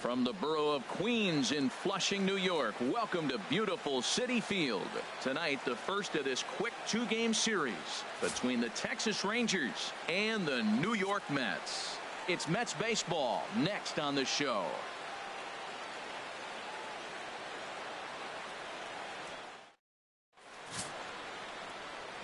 From the borough of Queens in Flushing, New York, welcome to beautiful Citi Field. Tonight, the first of this quick two-game series between the Texas Rangers and the New York Mets. It's Mets baseball next on the show.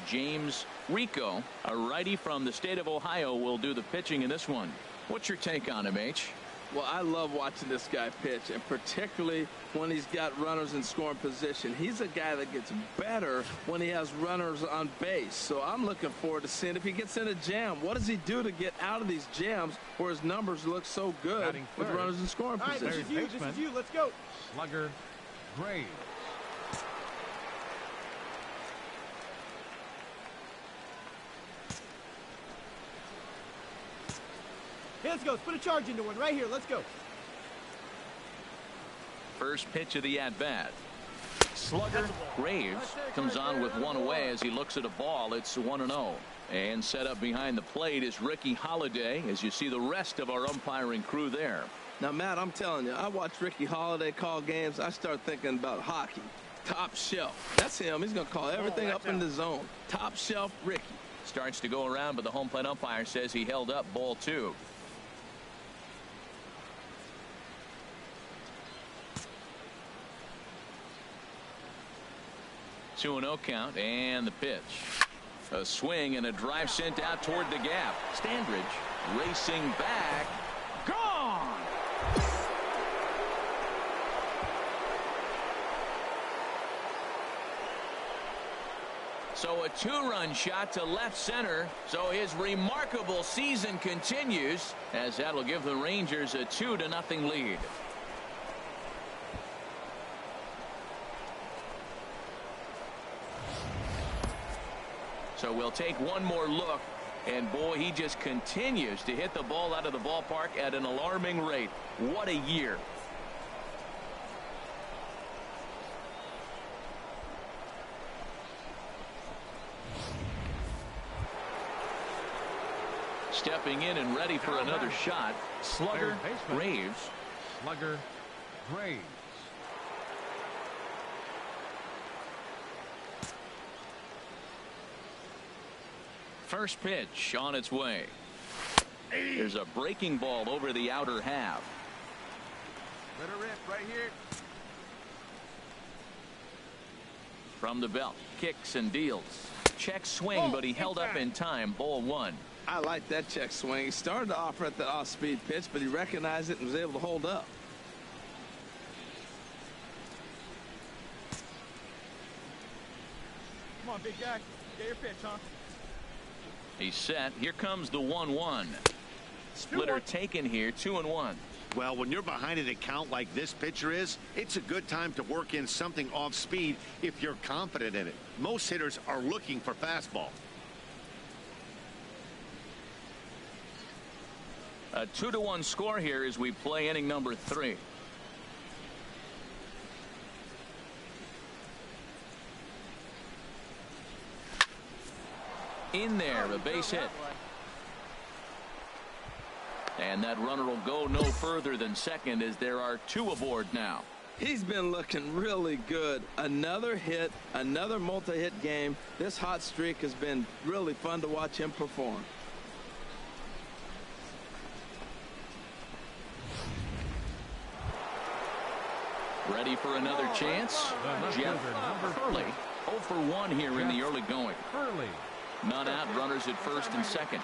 James Rico, a righty from the state of Ohio, will do the pitching in this one. What's your take on him, H? Well, I love watching this guy pitch, and particularly when he's got runners in scoring position. He's a guy that gets better when he has runners on base. So I'm looking forward to seeing if he gets in a jam. What does he do to get out of these jams where his numbers look so good with runners in scoring position? This is you. Let's go. Slugger, Graves. Hey, let's go. Let's put a charge into one right here. Let's go. First pitch of the at-bat. Slugger Graves comes on with one away as he looks at a ball. It's 1-0. And set up behind the plate is Ricky Holiday, as you see the rest of our umpiring crew there. Now, Matt, I'm telling you, I watch Ricky Holiday call games. I start thinking about hockey. Top shelf. That's him. He's going to call everything up in the zone. Top shelf Ricky. Starts to go around, but the home plate umpire says he held up ball 2. Two 2-0 count, and the pitch. A swing and a drive sent out toward the gap. Standridge racing back. Gone! So a 2-run shot to left center. So his remarkable season continues, as that'll give the Rangers a 2-0 lead. So we'll take one more look, and boy, he just continues to hit the ball out of the ballpark at an alarming rate. What a year. Stepping in and ready for another shot, Slugger Graves. Slugger Graves. First pitch on its way. There's a breaking ball over the outer half. Let her rip right here. From the belt, kicks and deals. Check swing, but he held up in time. Ball 1. I like that check swing. He started to offer at the off-speed pitch, but he recognized it and was able to hold up. Come on, big guy. Get your pitch, huh? He's set. Here comes the 1-1. Splitter taken here, 2-1. Well, when you're behind an account like this pitcher is, it's a good time to work in something off speed if you're confident in it. Most hitters are looking for fastball. A 2-1 score here as we play inning number 3. In there, a base hit. And that runner will go no further than second, as there are 2 aboard now. He's been looking really good. Another hit, another multi-hit game. This hot streak has been really fun to watch him perform. Ready for another chance? Jeff Hurley, 0 for 1 here in the early going. Hurley. None out, runners at first and second.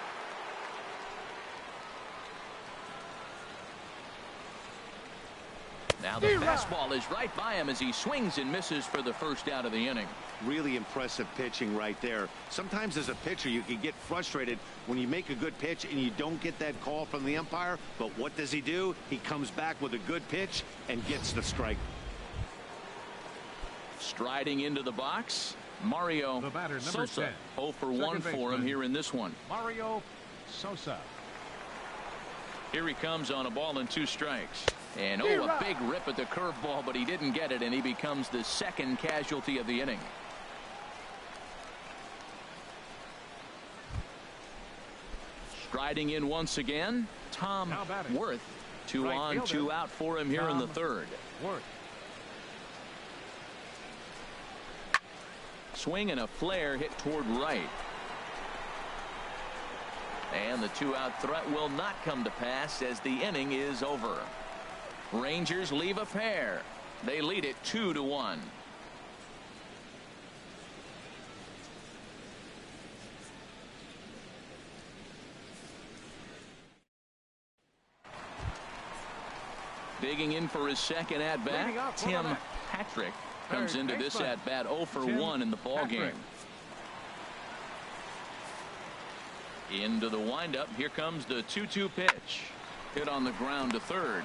Now the fastball is right by him as he swings and misses for the first out of the inning. Really impressive pitching right there. Sometimes as a pitcher you can get frustrated when you make a good pitch and you don't get that call from the umpire. But what does he do? He comes back with a good pitch and gets the strike. Striding into the box, Mario The batter, number Sosa. 10. 0 for 1 for him here in this one. Mario Sosa. Here he comes on a ball and 2 strikes. And oh, a big rip at the curveball, but he didn't get it, and he becomes the second casualty of the inning. Striding in once again, Tom Worth. Two on, two out for him here in the third. Swing and a flare hit toward right. And the two-out threat will not come to pass as the inning is over. Rangers leave a pair. They lead it 2-1. Digging in for his second at-bat, Tim Patrick comes into this at-bat 0 for 1 in the ballgame. Into the windup. Here comes the 2-2 pitch. Hit on the ground to third.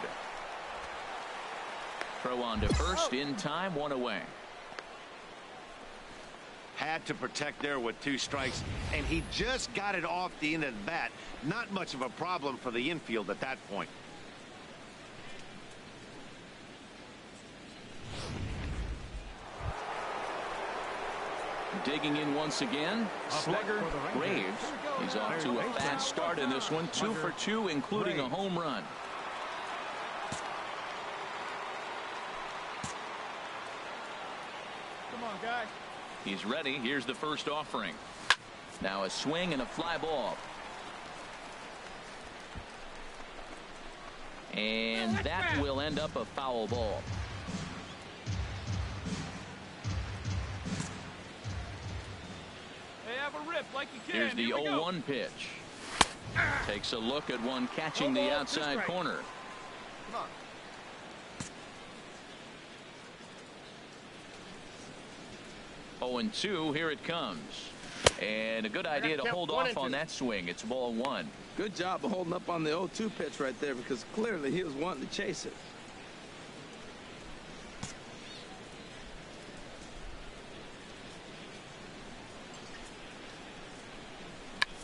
Throw on to first in time, one away. Had to protect there with 2 strikes, and he just got it off the end of the bat. Not much of a problem for the infield at that point. Digging in once again, slugger Graves. He's off to a fast start in this one, 2 for 2, including a home run. Come on, guy. He's ready. Here's the first offering. Now a swing and a fly ball. And that will end up a foul ball. Like you can. Here's the 0-1 pitch. Takes a look at one catching the outside corner. Come on. 0-2. Here it comes. And a good idea to hold off on that swing. It's ball 1. Good job of holding up on the 0-2 pitch right there, because clearly he was wanting to chase it.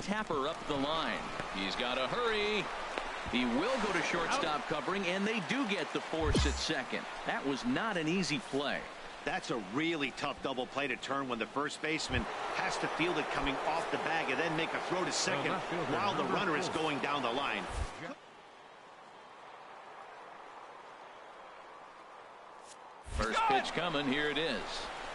Tapper up the line. He's got to hurry. He will go to shortstop covering, and they do get the force at second. That was not an easy play. That's a really tough double play to turn when the first baseman has to field it coming off the bag and then make a throw to second while the runner is going down the line. First pitch coming. Here it is.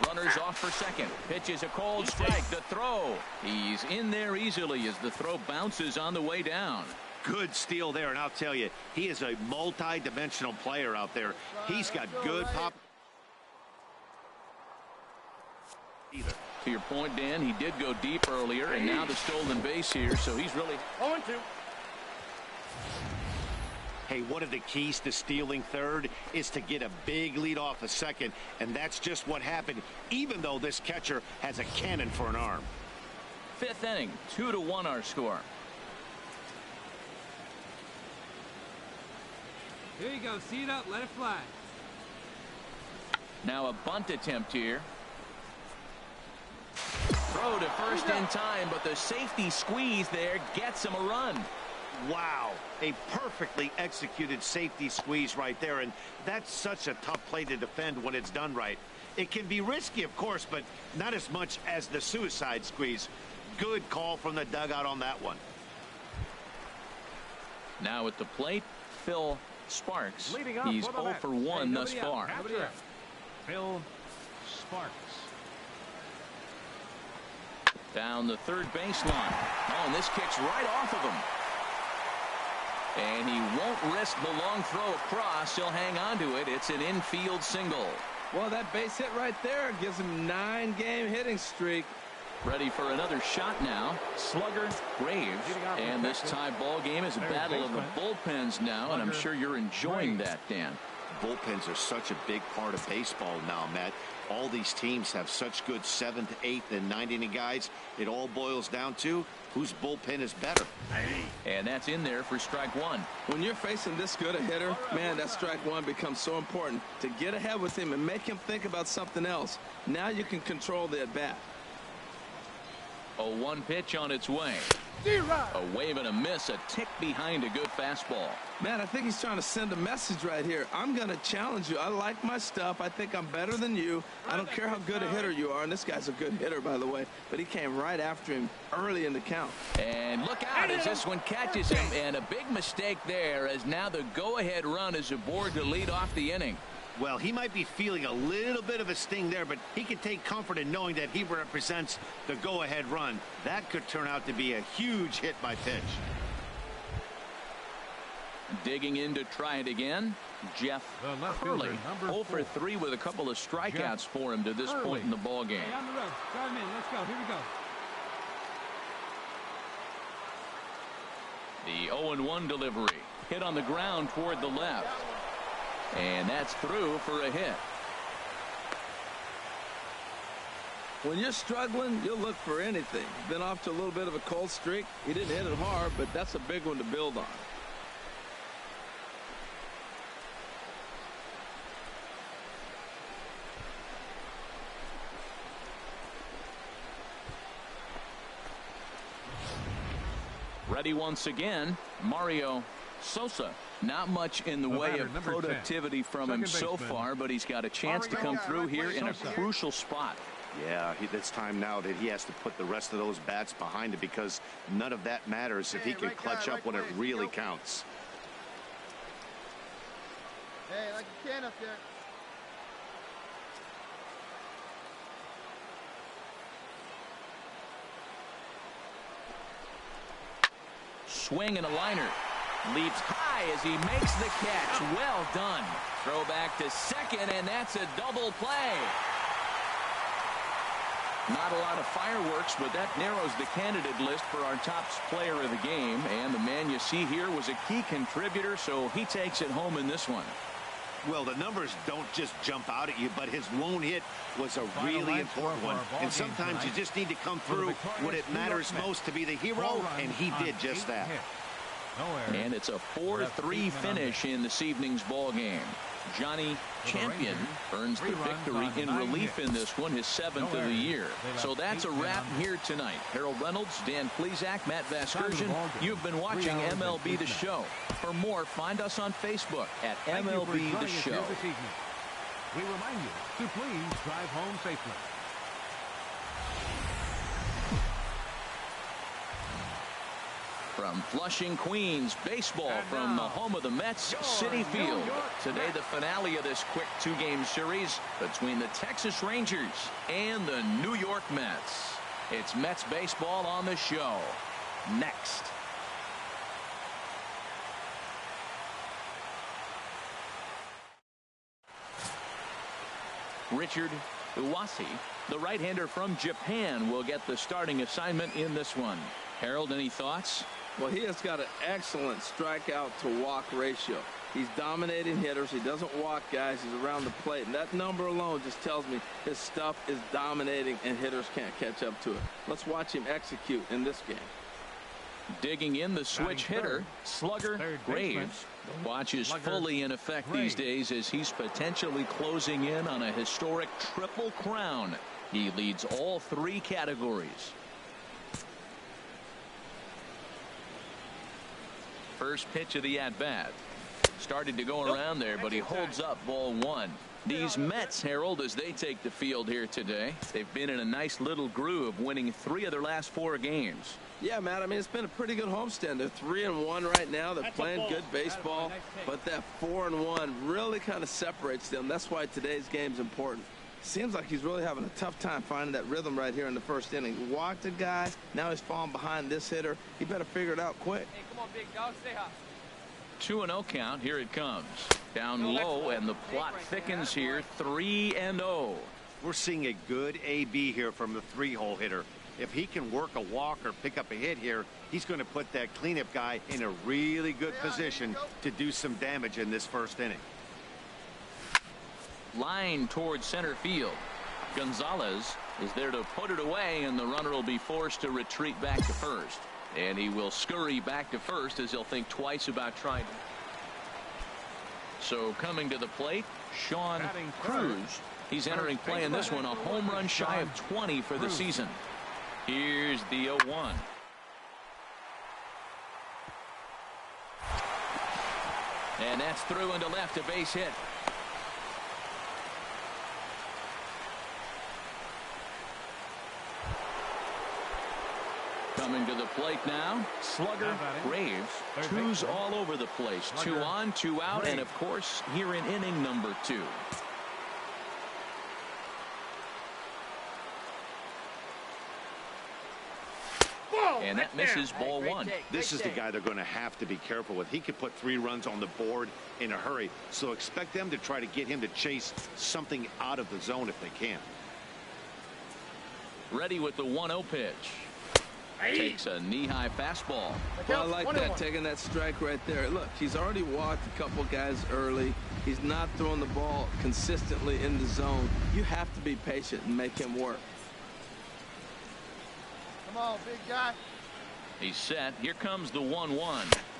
Runners off for second. Pitch is a cold strike. The throw. He's in there easily as the throw bounces on the way down. Good steal there, and I'll tell you, he is a multi-dimensional player out there. He's got good pop. To your point, Dan, he did go deep earlier, and now the stolen base here, so he's really 0-2. Hey, one of the keys to stealing third is to get a big lead off a second, and that's just what happened, even though this catcher has a cannon for an arm. 5th inning, 2-1 our score. Here you go. See it up. Let it fly. Now a bunt attempt here. Throw to first in time, but the safety squeeze there gets him a run. Wow, a perfectly executed safety squeeze right there, and that's such a tough play to defend when it's done right. It can be risky, of course, but not as much as the suicide squeeze. Good call from the dugout on that one. Now at the plate, Phil Sparks. He's 0 for 1 thus far. Phil Sparks. Down the third baseline. Oh, and this kicks right off of him. And he won't risk the long throw across. He'll hang on to it. It's an infield single. Well, that base hit right there gives him 9-game hitting streak. Ready for another shot now. Slugger Graves. And this tie ball game is a battle of the bullpens now, and I'm sure you're enjoying that, Dan. Bullpens are such a big part of baseball now, Matt. All these teams have such good 7th, 8th, and 9th inning guys. It all boils down to whose bullpen is better. And that's in there for strike 1. When you're facing this good a hitter, man, that strike 1 becomes so important to get ahead with him and make him think about something else. Now you can control the at-bat. 0-1 pitch on its way. A wave and a miss, a tick behind a good fastball. Man, I think he's trying to send a message right here. I'm going to challenge you. I like my stuff. I think I'm better than you. I don't care how good a hitter you are. And this guy's a good hitter, by the way. But he came right after him early in the count. And look out as this one catches him. And a big mistake there, as now the go-ahead run is aboard to lead off the inning. Well, he might be feeling a little bit of a sting there, but he can take comfort in knowing that he represents the go-ahead run. That could turn out to be a huge hit by pitch. Digging in to try it again, Jeff Hurley. 0 for 3 with a couple of strikeouts for him to this point in the ball game. Hey, on the road. Drive him in. Let's go. Here we go. The 0-1 delivery. Hit on the ground toward the left. And that's through for a hit. When you're struggling, you'll look for anything. Been off to a little bit of a cold streak. He didn't hit it hard, but that's a big one to build on. Ready once again, Mario Sosa. Not much in the way of productivity from him so far, but he's got a chance to come through here in a crucial spot. Yeah, it's time now that he has to put the rest of those bats behind it, because none of that matters if he can clutch up when it really counts. Hey, like you can up there. Swing and a liner. Leaps high as he makes the catch. Well done. Throw back to second, and that's a double play. Not a lot of fireworks, but that narrows the candidate list for our top player of the game. And the man you see here was a key contributor, so he takes it home in this one. Well, the numbers don't just jump out at you, but his lone hit was a really important one. And sometimes you just need to come through when it matters most to be the hero, and he did just that. And it's a 4-3 finish in this evening's ball game. Johnny Champion earns the victory in relief in this one, his 7th of the year. So that's a wrap here tonight. Harold Reynolds, Dan Plesac, Matt Vasgersian. You've been watching MLB The Show. For more, find us on Facebook at MLB The Show. We remind you to please drive home safely. From Flushing, Queens, baseball from the home of the Mets, Citi Field. Today, the finale of this quick 2-game series between the Texas Rangers and the New York Mets. It's Mets baseball on the show. Next. Richard Iwase, the right-hander from Japan, will get the starting assignment in this one. Harold, any thoughts? Well, he has got an excellent strikeout to walk ratio. He's dominating hitters. He doesn't walk guys. He's around the plate. And that number alone just tells me his stuff is dominating and hitters can't catch up to it. Let's watch him execute in this game. Digging in, the switch hitter, slugger Graves. The watch is fully in effect these days as he's potentially closing in on a historic triple crown. He leads all 3 categories. First pitch of the at-bat. Started to go around there, but he holds up ball 1. These Mets, Harold, as they take the field here today, they've been in a nice little groove, winning 3 of their last 4 games. Yeah, Matt, I mean, it's been a pretty good homestand. They're 3-1 right now. They're playing good baseball, but that 4-1 really kind of separates them. That's why today's game's important. Seems like he's really having a tough time finding that rhythm right here in the first inning. He walked a guy. Now he's falling behind this hitter. He better figure it out quick. Hey, come on, big dog. Stay hot. 2-0 count. Here it comes. Down low, and the plot thickens here. 3-0. We're seeing a good AB here from the 3-hole hitter. If he can work a walk or pick up a hit here, he's going to put that cleanup guy in a really good position to do some damage in this first inning. Line towards center field. Gonzalez is there to put it away, and the runner will be forced to retreat back to first. And he will scurry back to first as he'll think twice about trying. So coming to the plate, Sean Cruz. He's entering play in this one, a home run shy of 20 for the season. Here's the 0-1. And that's through into left, a base hit. Coming to the plate now, slugger Graves. Twos all over the place. 2 on, 2 out, and of course, here in inning number 2. And that misses ball 1. This is the guy they're going to have to be careful with. He could put 3 runs on the board in a hurry. So expect them to try to get him to chase something out of the zone if they can. Ready with the 1-0 pitch. Takes a knee-high fastball. Well, I like that, taking that strike right there. Look, he's already walked a couple guys early. He's not throwing the ball consistently in the zone. You have to be patient and make him work. Come on, big guy. He's set. Here comes the 1-1.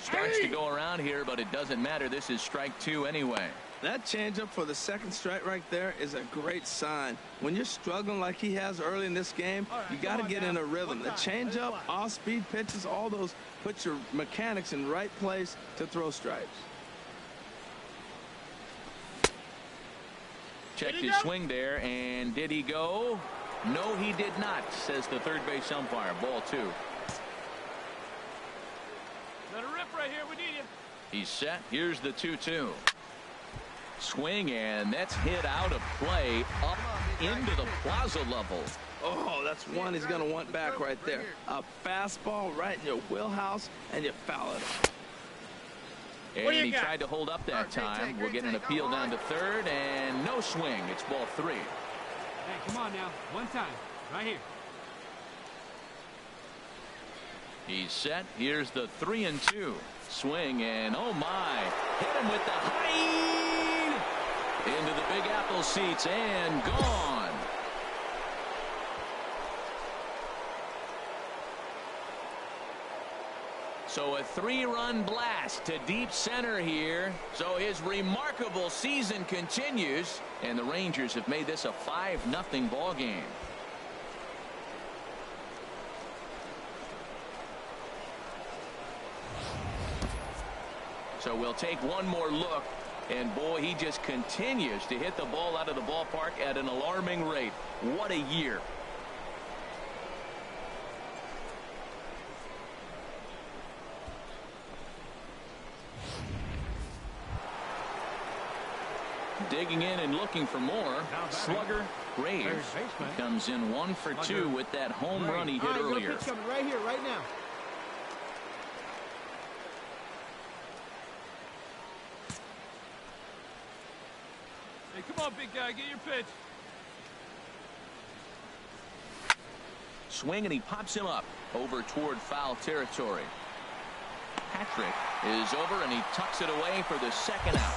Starts to go around here, but it doesn't matter. This is strike 2 anyway. That changeup for the second strike right there is a great sign. When you're struggling like he has early in this game, you got to get in a rhythm. The changeup, off-speed pitches, all those put your mechanics in right place to throw strikes. Checked his swing there, and did he go? No, he did not, says the third base umpire. Ball 2. Let it rip right here. We need you. He's set. Here's the 2-2. Swing, and that's hit out of play up into the plaza level. Oh, that's one he's going to want back right there. A fastball right in your wheelhouse, and you foul it. And he tried to hold up that time. We'll get an appeal down to third, and no swing. It's ball 3. Hey, come on now. One time. Right here. He's set. Here's the 3-2. Swing, and oh my. Hit him with the high. Into the Big Apple seats and gone. So a 3-run blast to deep center here. So his remarkable season continues, and the Rangers have made this a 5-0 ball game. So we'll take one more look. And boy, he just continues to hit the ball out of the ballpark at an alarming rate. What a year. Digging in and looking for more. Slugger Graves comes in 1 for 2 with that home run he hit earlier. Pitch coming right here, right now. Hey, come on, big guy, get your pitch. Swing, and he pops him up over toward foul territory. Patrick is over, and he tucks it away for the second out.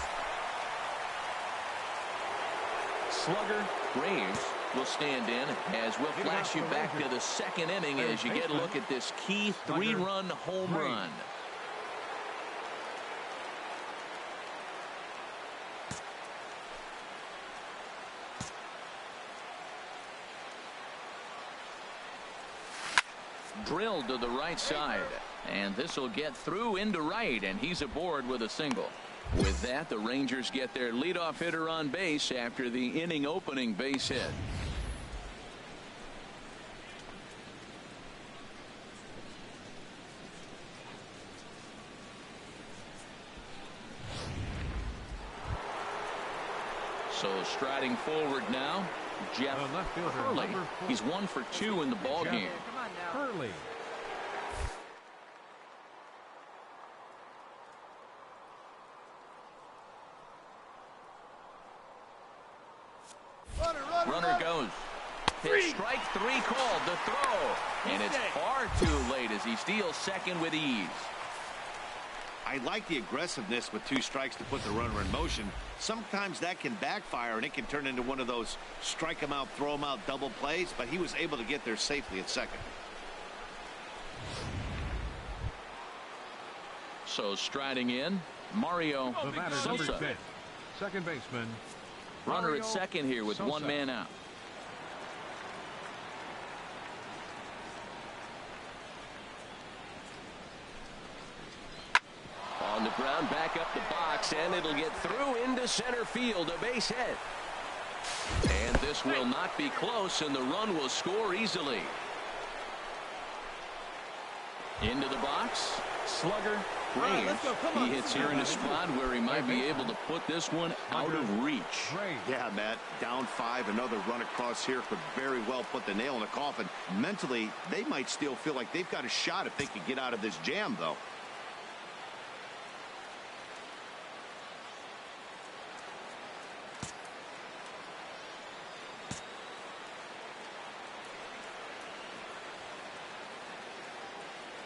Slugger Graves will stand in as we'll flash you back to the second inning as you get a look at this key 3-run home run. Drilled to the right side, and this will get through into right, and he's aboard with a single. With that, the Rangers get their leadoff hitter on base after the inning opening base hit. So striding forward now, Jeff Hurley. He's 1 for 2 in the ball game. Hurley. Runner goes. Hit strike 3 called. The throw. And it's far too late as he steals second with ease. I like the aggressiveness with 2 strikes to put the runner in motion. Sometimes that can backfire, and it can turn into one of those strike him out, throw him out double plays, but he was able to get there safely at second. So striding in, Mario Sosa. Second baseman. Runner at second here with 1 man out. ground, back up the box, and it'll get through into center field, a base hit. And this will not be close, and the run will score easily. Into the box. Slugger. right, let's go. Come on. He hits here in a spot where he might be able to put this one out of reach. Yeah, Matt, down 5. Another run across here could very well put the nail in the coffin. Mentally, they might still feel like they've got a shot if they could get out of this jam, though.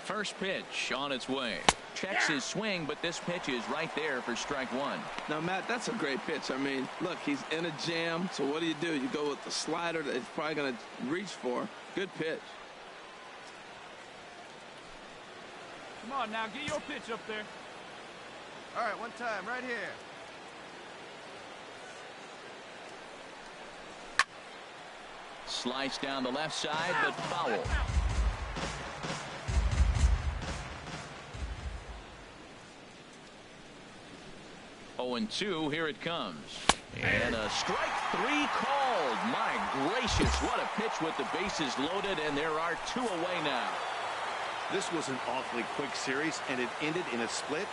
First pitch on its way. Checks his swing, but this pitch is right there for strike one. Now, Matt, that's a great pitch. I mean, look, he's in a jam. So what do? You go with the slider that he's probably going to reach for. Good pitch. Come on now, get your pitch up there. All right, one time, right here. Slice down the left side, but foul. Oh, and 2, here it comes. And a strike 3 called. My gracious, what a pitch with the bases loaded, and there are 2 away now. This was an awfully quick series, and it ended in a split.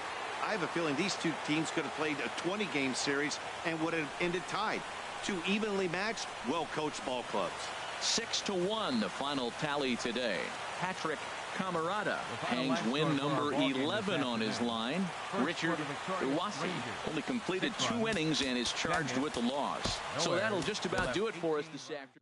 I have a feeling these two teams could have played a 20-game series and would have ended tied. 2 evenly matched, well-coached ball clubs. 6-1, the final tally today. Patrick Camarada hangs win number 11 on his line. Richard ESP only completed 2 innings and is charged with the loss. So that'll just about do it for us this afternoon.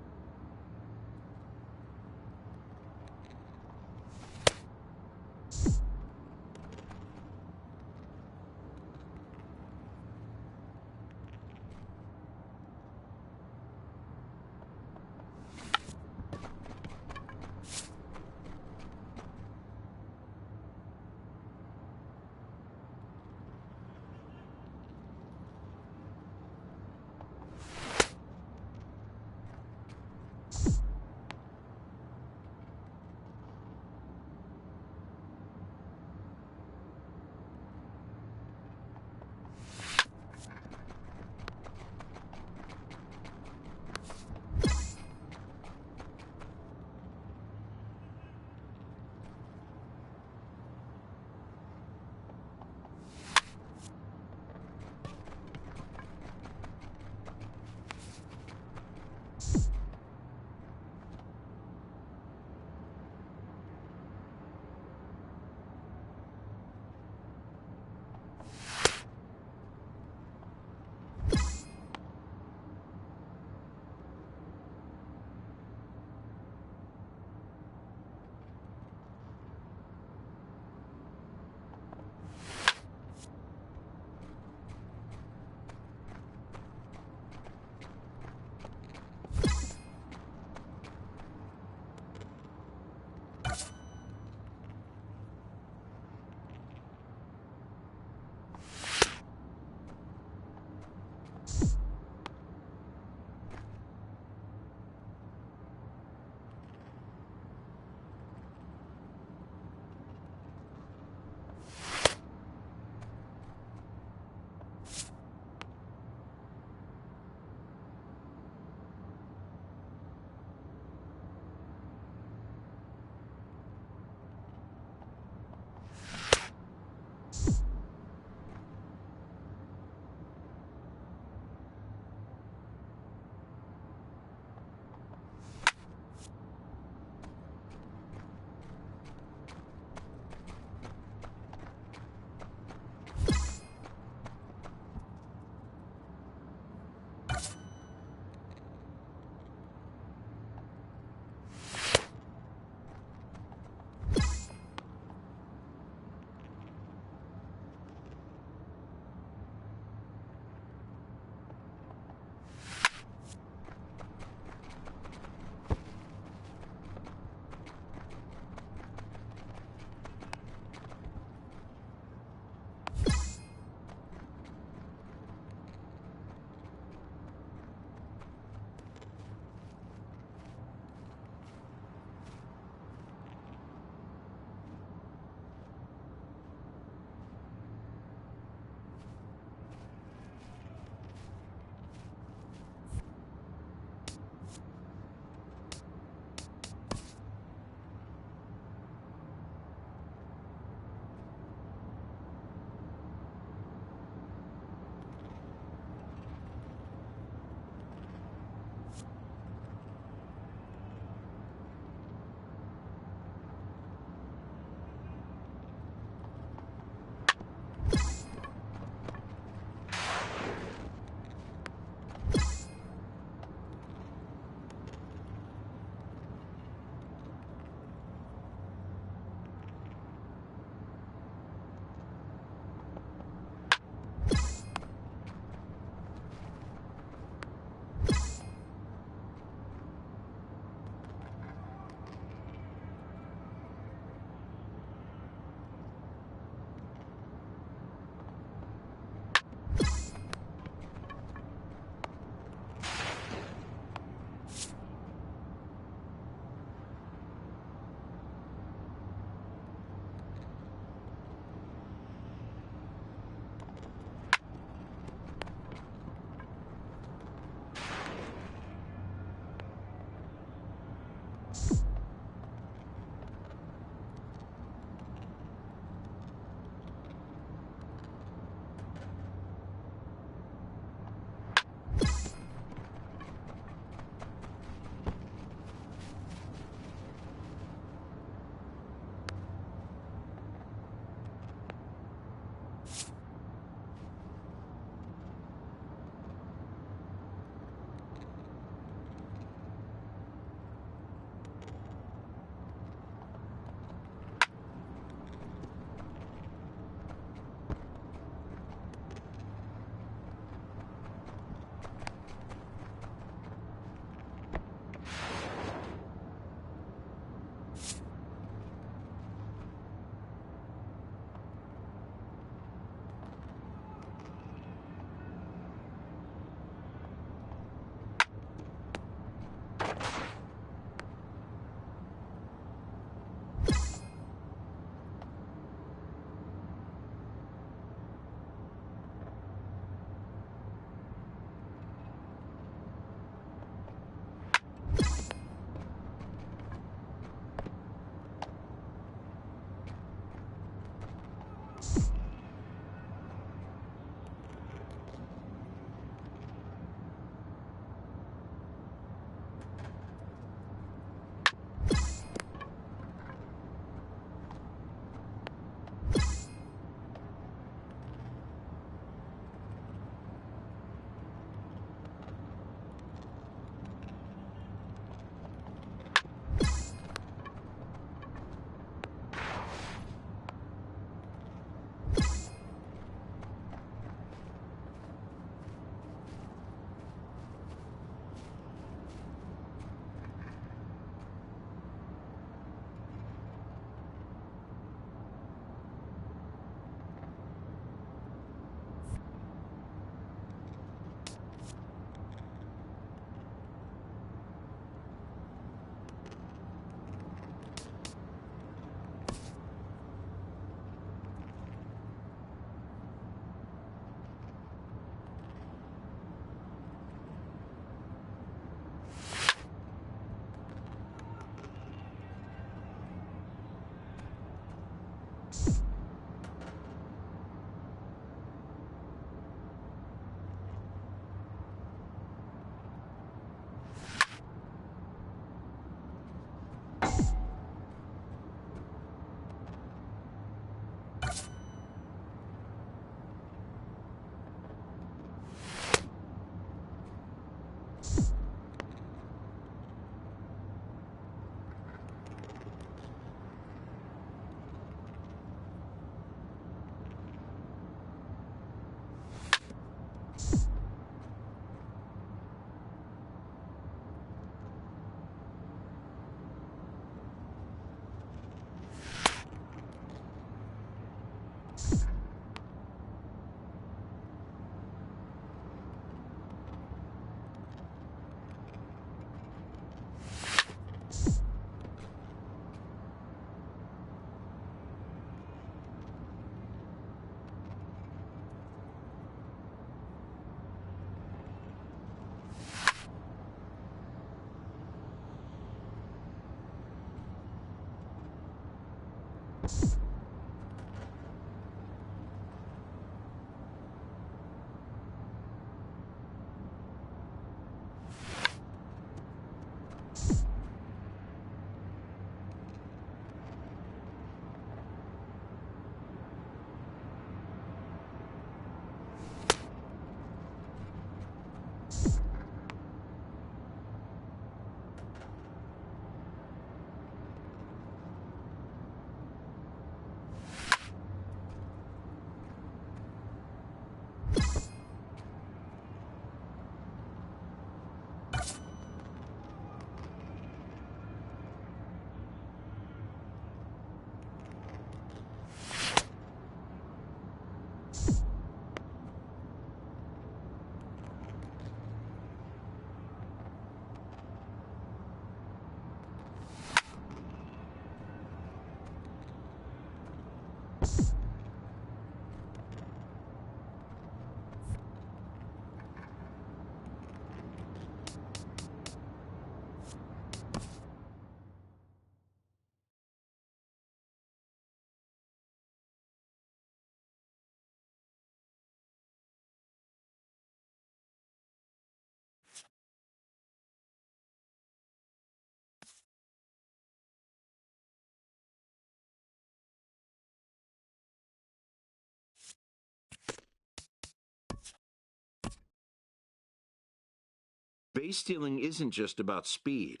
Base stealing isn't just about speed.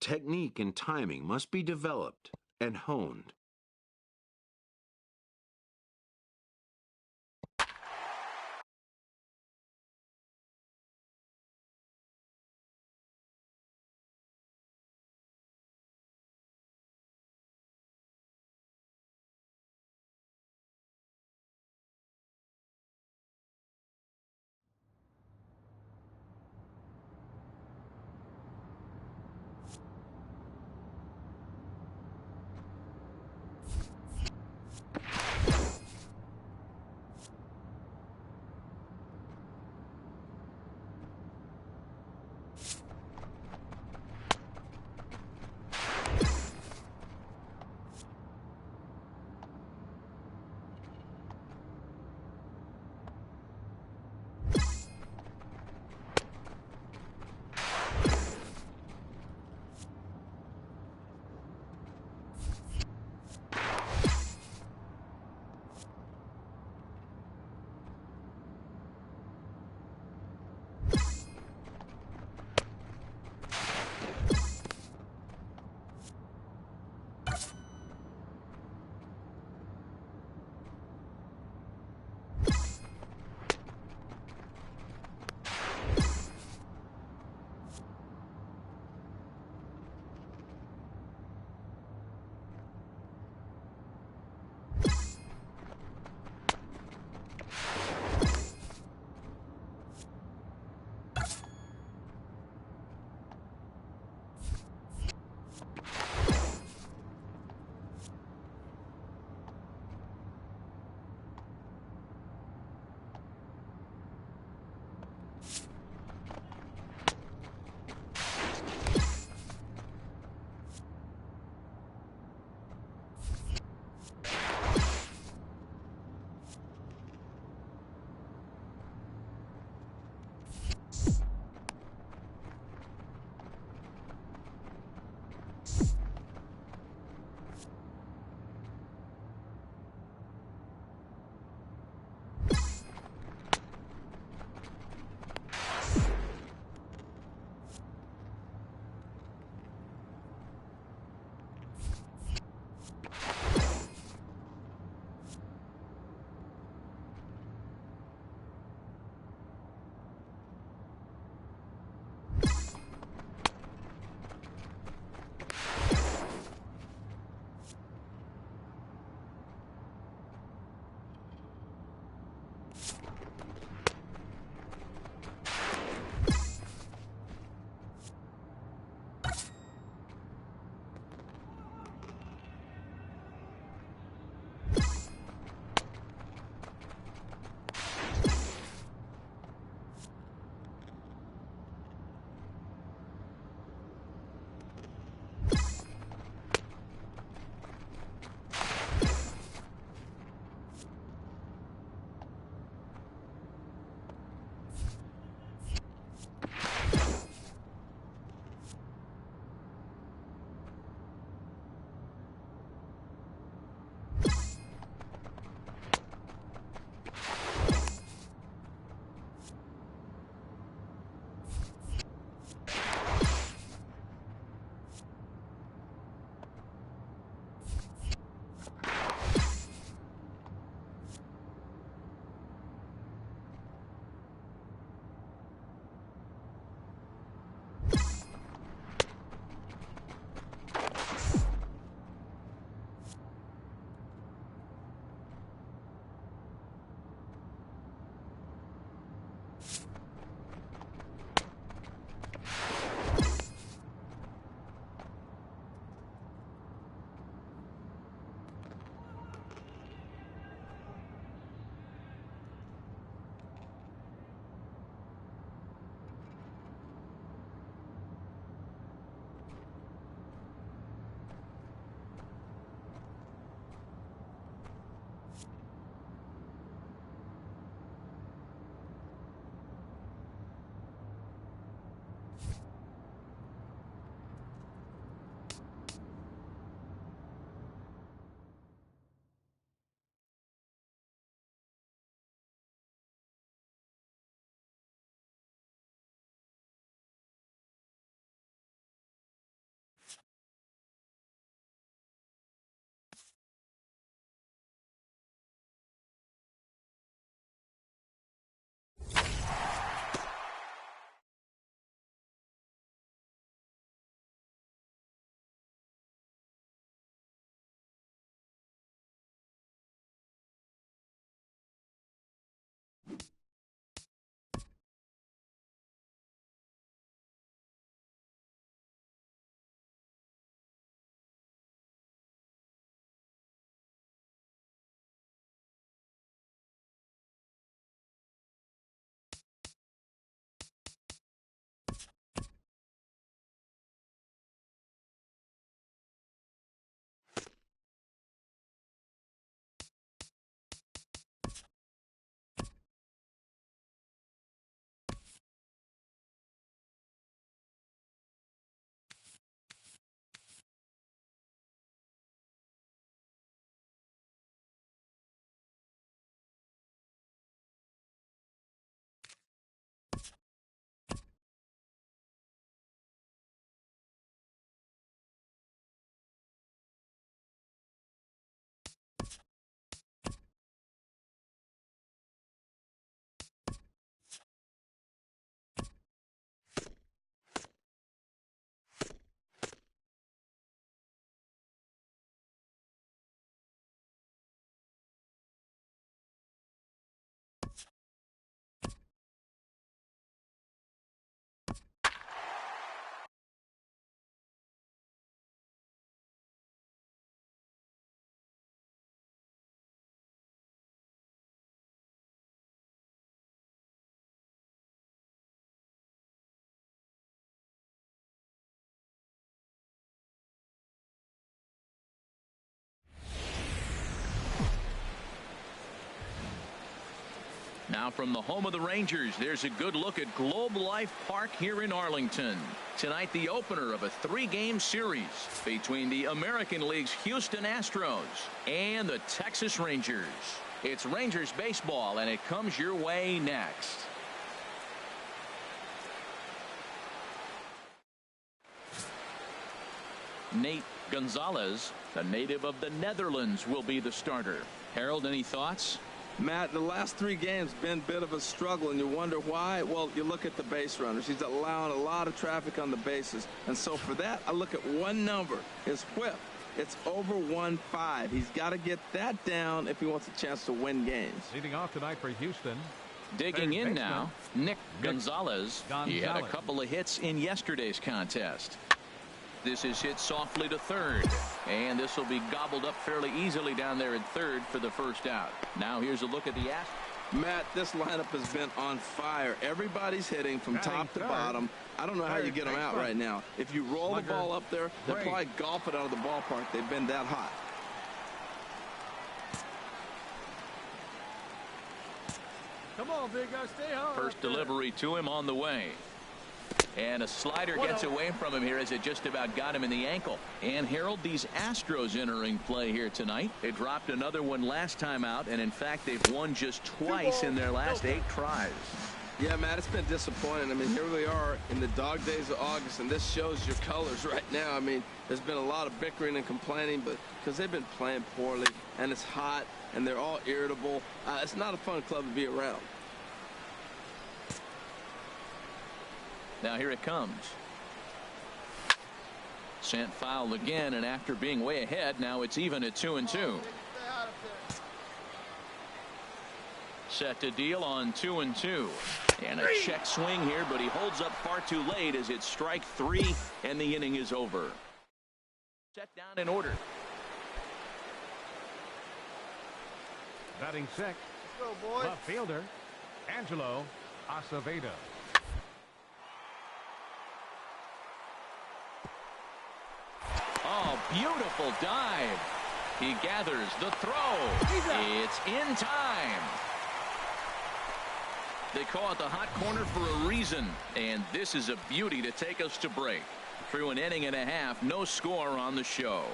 Technique and timing must be developed and honed. Now from the home of the Rangers, there's a good look at Globe Life Park here in Arlington. Tonight, the opener of a 3-game series between the American League's Houston Astros and the Texas Rangers. It's Rangers baseball, and it comes your way next. Nate Gonzalez, a native of the Netherlands, will be the starter. Harold, any thoughts? Matt, the last 3 games been a bit of a struggle, and you wonder why. Well, you look at the base runners. He's allowing a lot of traffic on the bases. And so for that, I look at one number, his whip. It's over 1.5. He's got to get that down if he wants a chance to win games. Leading off tonight for Houston. Digging in now, Nick Gonzalez. He had a couple of hits in yesterday's contest. This is hit softly to third, and this will be gobbled up fairly easily down there at third for the first out. Now here's a look at the Astros. Matt, this lineup has been on fire. Everybody's hitting from top to bottom. I don't know how you get them out right now. If you roll the ball up there, they'll probably golf it out of the ballpark. They've been that hot. Come on, big guy, stay home. First delivery to him on the way. And a slider gets away from him here as it just about got him in the ankle. And Harold, these Astros entering play here tonight. They dropped another one last time out, and in fact they've won just twice in their last 8 tries. Yeah, Matt, it's been disappointing. I mean, here we are in the dog days of August, and this shows your colors right now. I mean, there's been a lot of bickering and complaining, but because they've been playing poorly, and it's hot, and they're all irritable. It's not a fun club to be around. Now here it comes. Sent foul again, and after being way ahead, now it's even at 2-2. Set to deal on 2-2. And a check swing here, but he holds up far too late as it's strike 3, and the inning is over. Set down in order. Batting 6th. Let's go, boys. Left fielder, Angelo Acevedo. Oh, beautiful dive. He gathers the throw. It's in time. They call it the hot corner for a reason, and this is a beauty to take us to break. Through an inning and a half, no score on the show.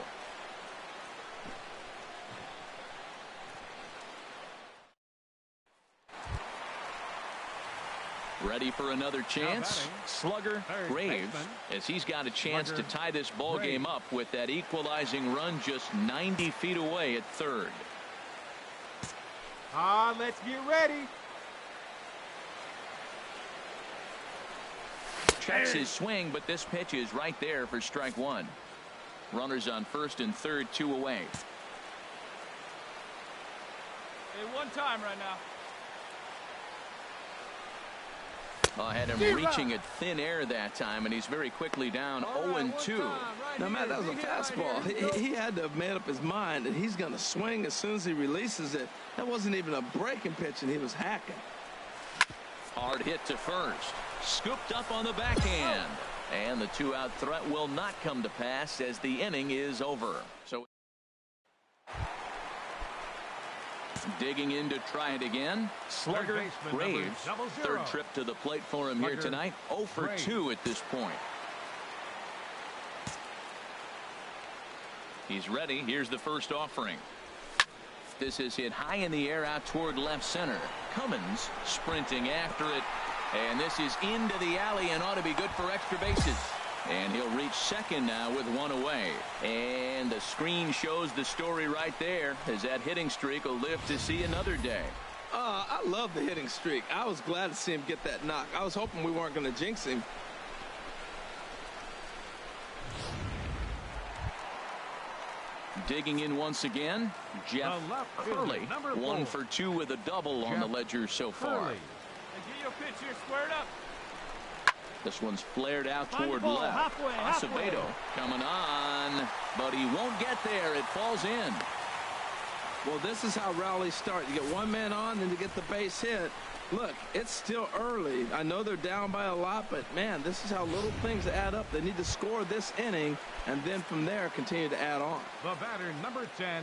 Ready for another chance. Slugger Graves, as he's got a chance to tie this ball game up with that equalizing run just 90 feet away at third. Let's get ready. Checks his swing, but this pitch is right there for strike 1. Runners on first and third, 2 away. Hey, one time right now. Had him reaching at thin air that time, and he's very quickly down 0-2. Now, Matt, that was a fastball. He had to have made up his mind that he's going to swing as soon as he releases it. That wasn't even a breaking pitch, and he was hacking. Hard hit to first. Scooped up on the backhand. And the 2-out threat will not come to pass as the inning is over. So digging in to try it again. Slugger Graves, third trip to the plate for him here tonight. 0 for 2 at this point. He's ready. Here's the first offering. This is hit high in the air out toward left center. Cummins sprinting after it. And this is into the alley and ought to be good for extra bases. And he'll reach second now with 1 away. And the screen shows the story right there, as that hitting streak will live to see another day. I love the hitting streak. I was glad to see him get that knock. I was hoping we weren't going to jinx him. Digging in once again, Jeff Hurley. 1 for 2 with a double on the ledger so far. Hey, get your pitch here, squared up. This one's flared out toward left. Acevedo coming on, but he won't get there. It falls in. Well, this is how rallies start. You get one man on, then you get the base hit. Look, it's still early. I know they're down by a lot, but, man, this is how little things add up. They need to score this inning, and then from there continue to add on. The batter, number 10,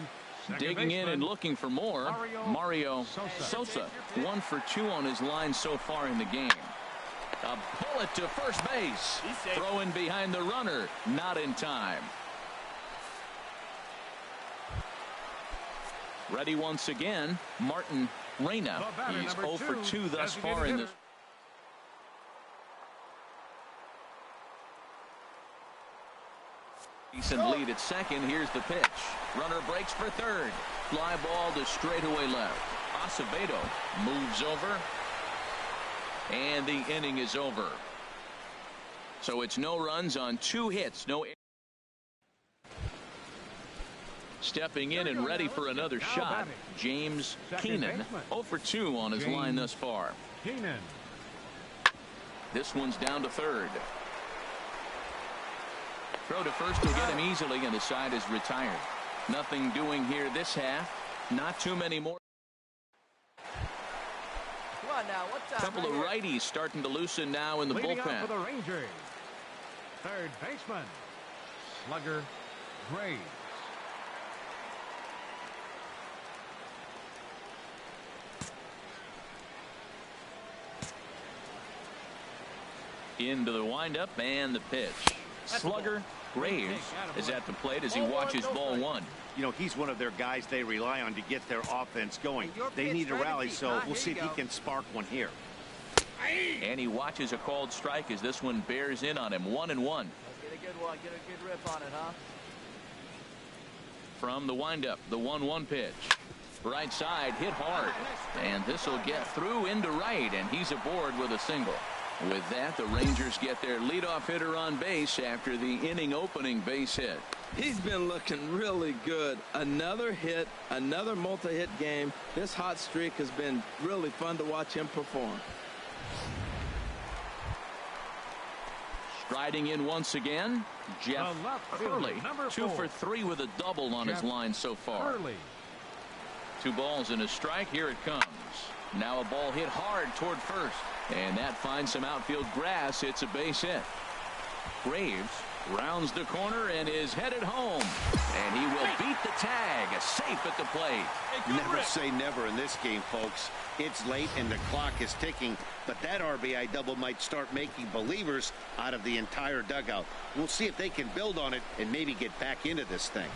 Digging in and looking for more, Mario Sosa, 1 for 2 on his line so far in the game. A bullet to first base. Throwing behind the runner, not in time. Ready once again, Martin Reyna. He's 0 for 2 thus far in this. Decent lead at second. Here's the pitch. Runner breaks for third. Fly ball to straightaway left. Acevedo moves over. And the inning is over. So it's no runs on 2 hits. No. Stepping in and ready for another shot, James Keenan, 0 for 2 on his line thus far. This one's down to third. Throw to first will get him easily, and the side is retired. Nothing doing here this half. Not too many more. Come on now, what time? Couple of righties starting to loosen now in the Leading bullpen. out for the Rangers, third baseman, slugger Graves. Into the windup and the pitch. Slugger Graves is at the plate as he watches ball 1. You know, he's one of their guys they rely on to get their offense going. They need a rally, so we'll see if he can spark one here. And he watches a called strike as this one bears in on him. 1-1. Get a good one. Get a good rip on it, huh? From the windup, the 1-1 pitch. Right side hit hard. And this will get through into right, and he's aboard with a single. With that, the Rangers get their leadoff hitter on base after the inning opening base hit. He's been looking really good. Another hit, another multi-hit game. This hot streak has been really fun to watch him perform. Striding in once again, Jeff Hurley, 2 for 3 with a double on his line so far. 2 balls and a strike. Here it comes. Now a ball hit hard toward first. And that finds some outfield grass. It's a base hit. Graves rounds the corner and is headed home. And he will beat the tag. Safe at the plate. Never say never in this game, folks. It's late and the clock is ticking, but that RBI double might start making believers out of the entire dugout. We'll see if they can build on it and maybe get back into this thing.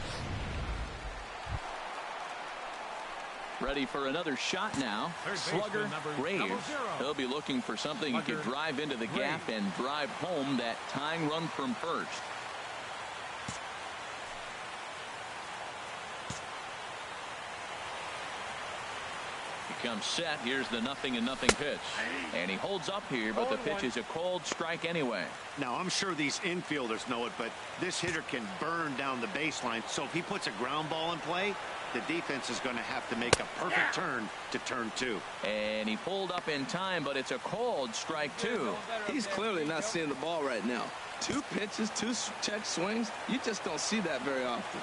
Ready for another shot now. Slugger Graves. He'll be looking for something he could drive into the gap and drive home that tying run from first. He comes set. Here's the 0-0 pitch. And he holds up here, but the pitch is a cold strike anyway. Now, I'm sure these infielders know it, but this hitter can burn down the baseline. So if he puts a ground ball in play, the defense is going to have to make a perfect turn to turn 2. And he pulled up in time, but it's a cold strike 2. He's clearly not seeing the ball right now. 2 pitches, 2 check swings. You just don't see that very often.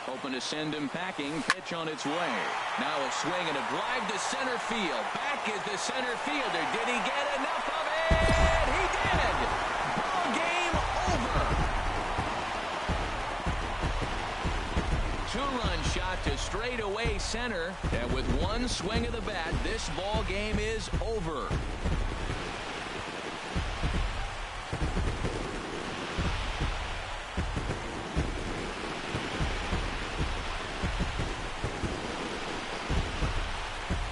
Hoping to send him packing. Pitch on its way. Now a swing and a drive to center field. Back is the center fielder. Did he get enough of it? He did. Ball game over. 2-run shot to straightaway center. And with 1 swing of the bat, this ball game is over.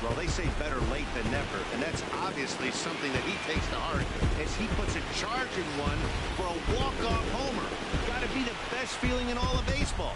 Well, they say better late than never, and that's obviously something that he takes to heart as he puts a charging one for a walk-off homer. Got to be the best feeling in all of baseball.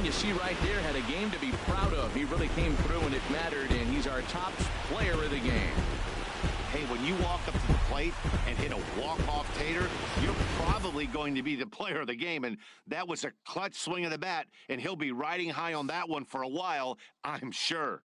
You see right there had a game to be proud of. He really came through when it mattered, and he's our top player of the game. Hey, when you walk up to the plate and hit a walk-off tater, you're probably going to be the player of the game, and that was a clutch swing of the bat, and he'll be riding high on that one for a while, I'm sure.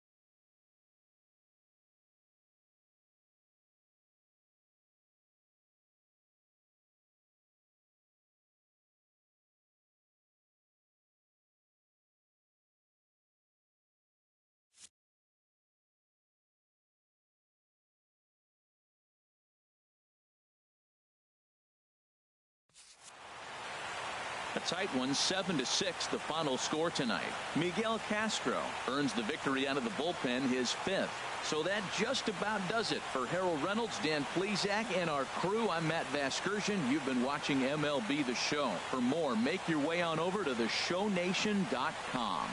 A tight one, 7-6, the final score tonight. Miguel Castro earns the victory out of the bullpen, his 5th. So that just about does it for Harold Reynolds, Dan Plesac, and our crew. I'm Matt Vasgersian. You've been watching MLB The Show. For more, make your way on over to theshownation.com.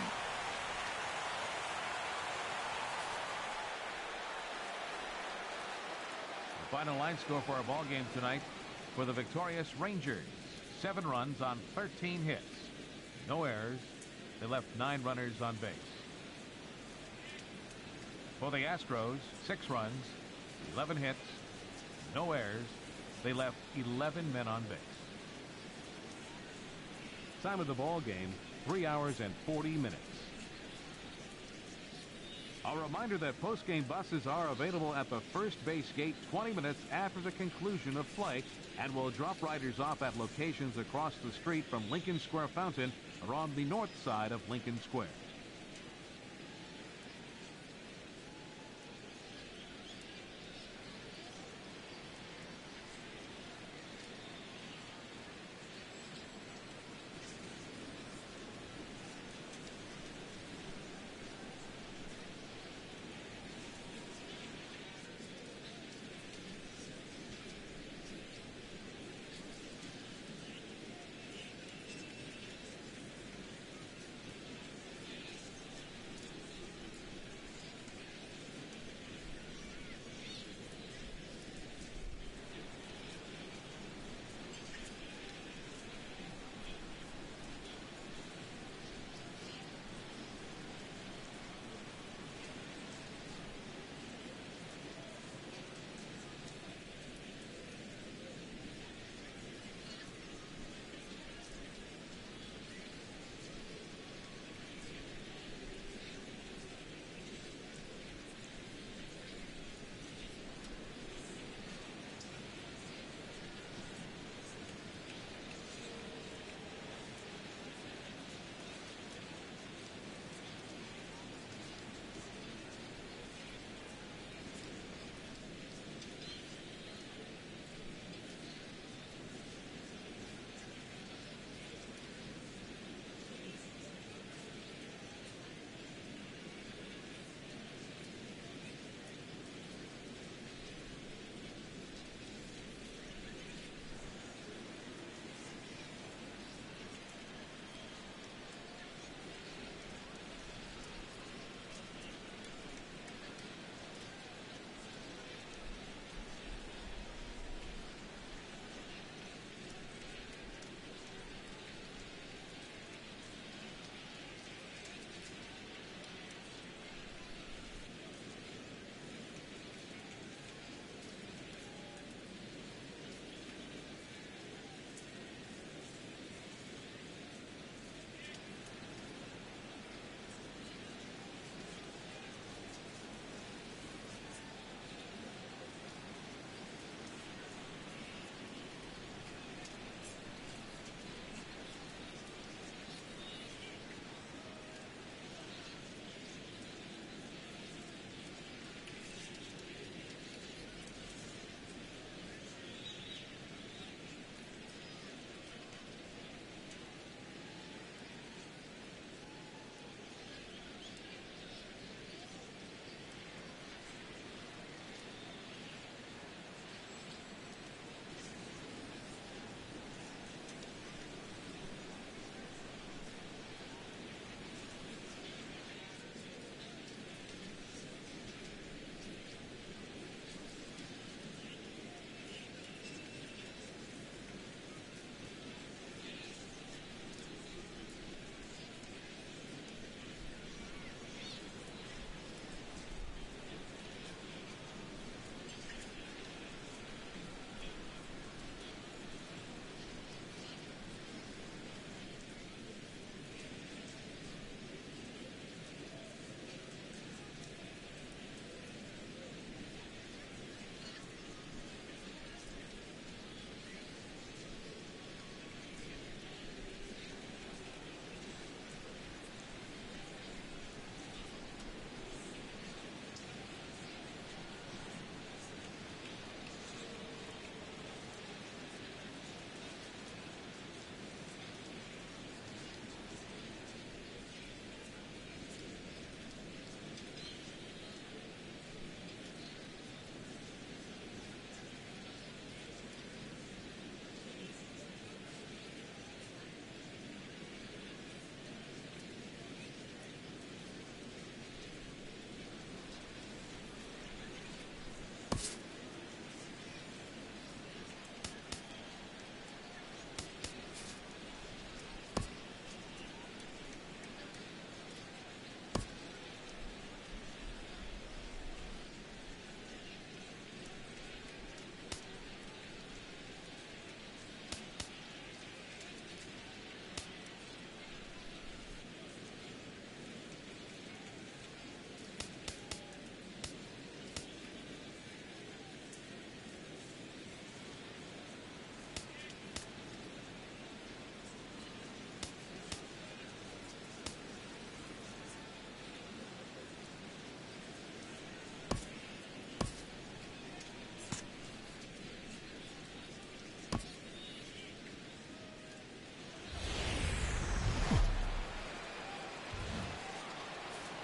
The final line score for our ball game tonight for the victorious Rangers. 7 runs on 13 hits. No errors. They left 9 runners on base. For the Astros, 6 runs, 11 hits, no errors. They left 11 men on base. Time of the ball game, 3 hours and 40 minutes. A reminder that postgame buses are available at the first base gate 20 minutes after the conclusion of play and will drop riders off at locations across the street from Lincoln Square Fountain or on the north side of Lincoln Square.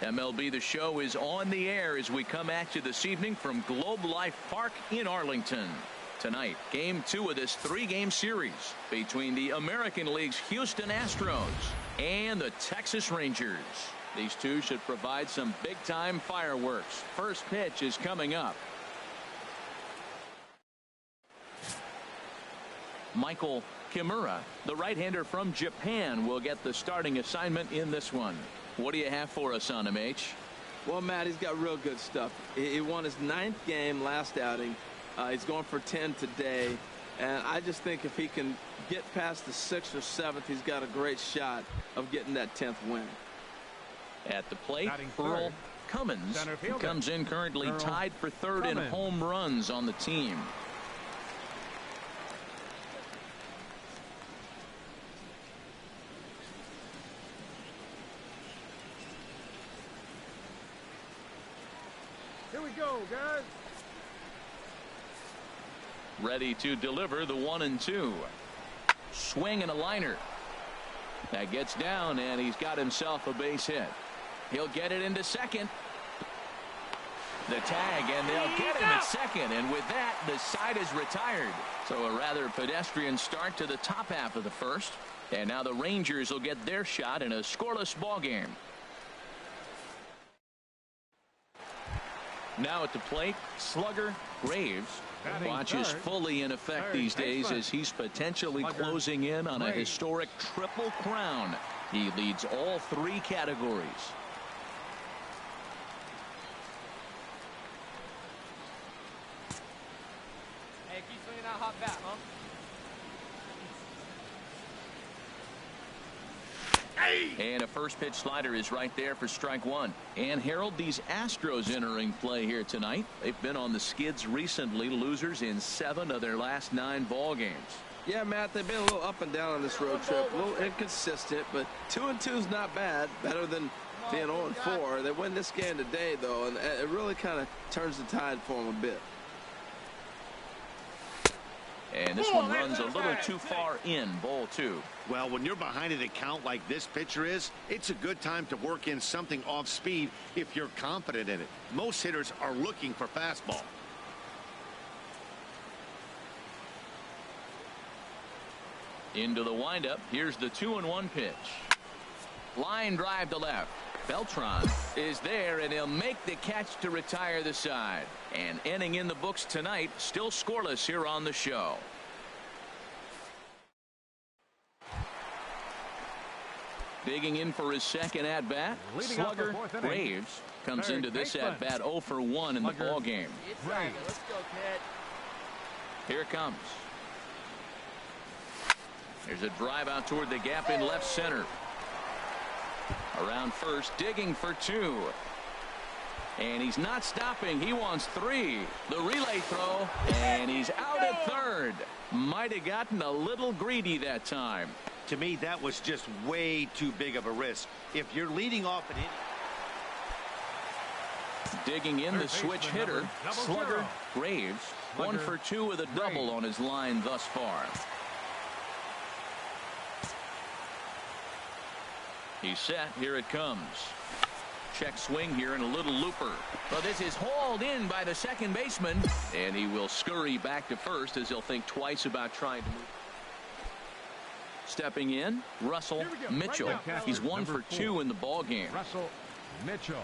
MLB The Show is on the air as we come at you this evening from Globe Life Park in Arlington. Tonight, Game 2 of this 3-game series between the American League's Houston Astros and the Texas Rangers. These two should provide some big-time fireworks. First pitch is coming up. Michael Kimura, the right-hander from Japan, will get the starting assignment in this one. What do you have for us on him, H? Well, Matt, he's got real good stuff. He won his 9th game last outing. He's going for 10 today. And I just think if he can get past the 6th or 7th, he's got a great shot of getting that 10th win. At the plate, Earl Cummins comes in currently tied for 3rd in home runs on the team. Here we go, guys. Ready to deliver the 1-2. Swing and a liner. That gets down, and he's got himself a base hit. He'll get it into second. The tag, and they'll get him at second, and with that, the side is retired. So a rather pedestrian start to the top half of the first, and now the Rangers will get their shot in a scoreless ball game. Now at the plate, slugger Graves. Watch is fully in effect these days as he's potentially closing in on a historic triple crown. He leads all 3 categories. Hey, keep swinging that hot bat, huh? And a first pitch slider is right there for strike 1. And Harold, these Astros entering play here tonight. They've been on the skids recently, losers in 7 of their last 9 ball games. Yeah, Matt, they've been a little up and down on this road trip, a little inconsistent, but 2-2 is not bad, better than being 0-4. They win this game today, though, and it really kind of turns the tide for them a bit. And this one runs a little too far in, ball 2. Well, when you're behind an account like this pitcher is, it's a good time to work in something off speed if you're confident in it. Most hitters are looking for fastball. Into the windup. Here's the 2-1 pitch. Line drive to left. Beltran is there, and he'll make the catch to retire the side. And inning in the books tonight, still scoreless here on the show. Digging in for his second at-bat, slugger Graves comes into this at-bat 0 for 1 in the ball game. Let's go, kid. Here it comes. There's a drive out toward the gap in left center. Around first, digging for 2. And he's not stopping. He wants 3. The relay throw, and he's out at third. Might have gotten a little greedy that time. To me, that was just way too big of a risk. If you're leading off an inning. Digging in the switch hitter, slugger Graves. 1 for 2 with a double on his line thus far. He's set. Here it comes. Check swing here and a little looper. Well, this is hauled in by the second baseman, and he will scurry back to first as he'll think twice about trying to move. Stepping in, Russell Mitchell. He's 1 for 2 in the ball game. Russell Mitchell.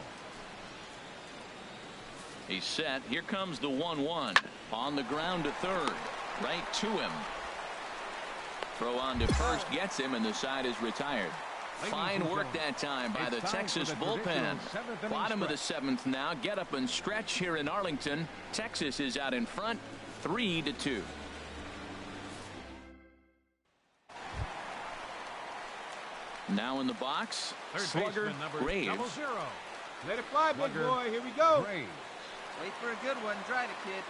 He's set. Here comes the 1-1 on the ground to third, right to him. Throw on to first gets him, and the side is retired. Fine work that time by the Texas bullpen. Bottom of the 7th now. Get up and stretch here in Arlington. Texas is out in front, 3-2. Now in the box, slugger Graves. Let it fly, big boy. Here we go. Graves. Wait for a good one. Try it, kid.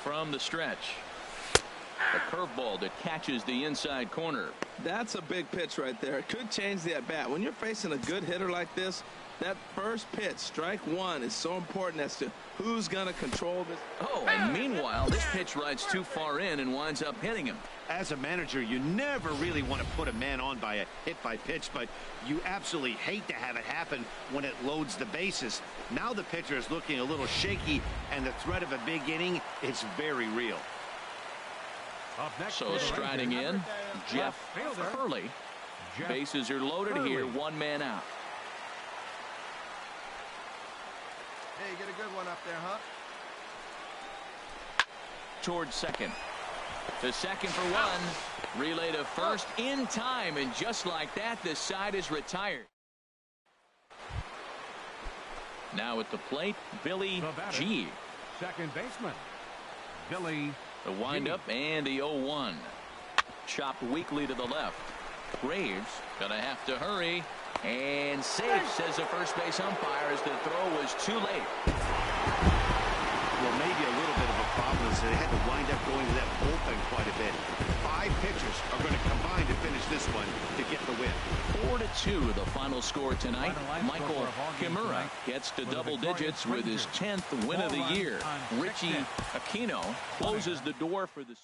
From the stretch, a curveball that catches the inside corner. That's a big pitch right there. It could change the at-bat. When you're facing a good hitter like this, That first pitch, strike one, is so important as to who's going to control this. Oh, and meanwhile, this pitch rides too far in and winds up hitting him. As a manager, you never really want to put a man on by a hit by pitch, but you absolutely hate to have it happen when it loads the bases. Now the pitcher is looking a little shaky, and the threat of a big inning is very real. So striding in, Jeff Hurley. Bases are loaded here, one man out. Hey, you get a good one up there, huh? Towards second. To second for one. Relay to first in time, and just like that, the side is retired. Now at the plate, Billy G. Second baseman, Billy. The windup and the 0-1. Chopped weakly to the left. Graves gonna have to hurry. And safe, says the first base umpire, as the throw was too late. Well, maybe a little bit of a problem is they had to wind up going to that bullpen quite a bit. 5 pitchers are going to combine to finish this one to get the win. 4-2, the final score tonight. Michael Kimura gets to double digits with his 10th win of the year. Richie Aquino closes the door for the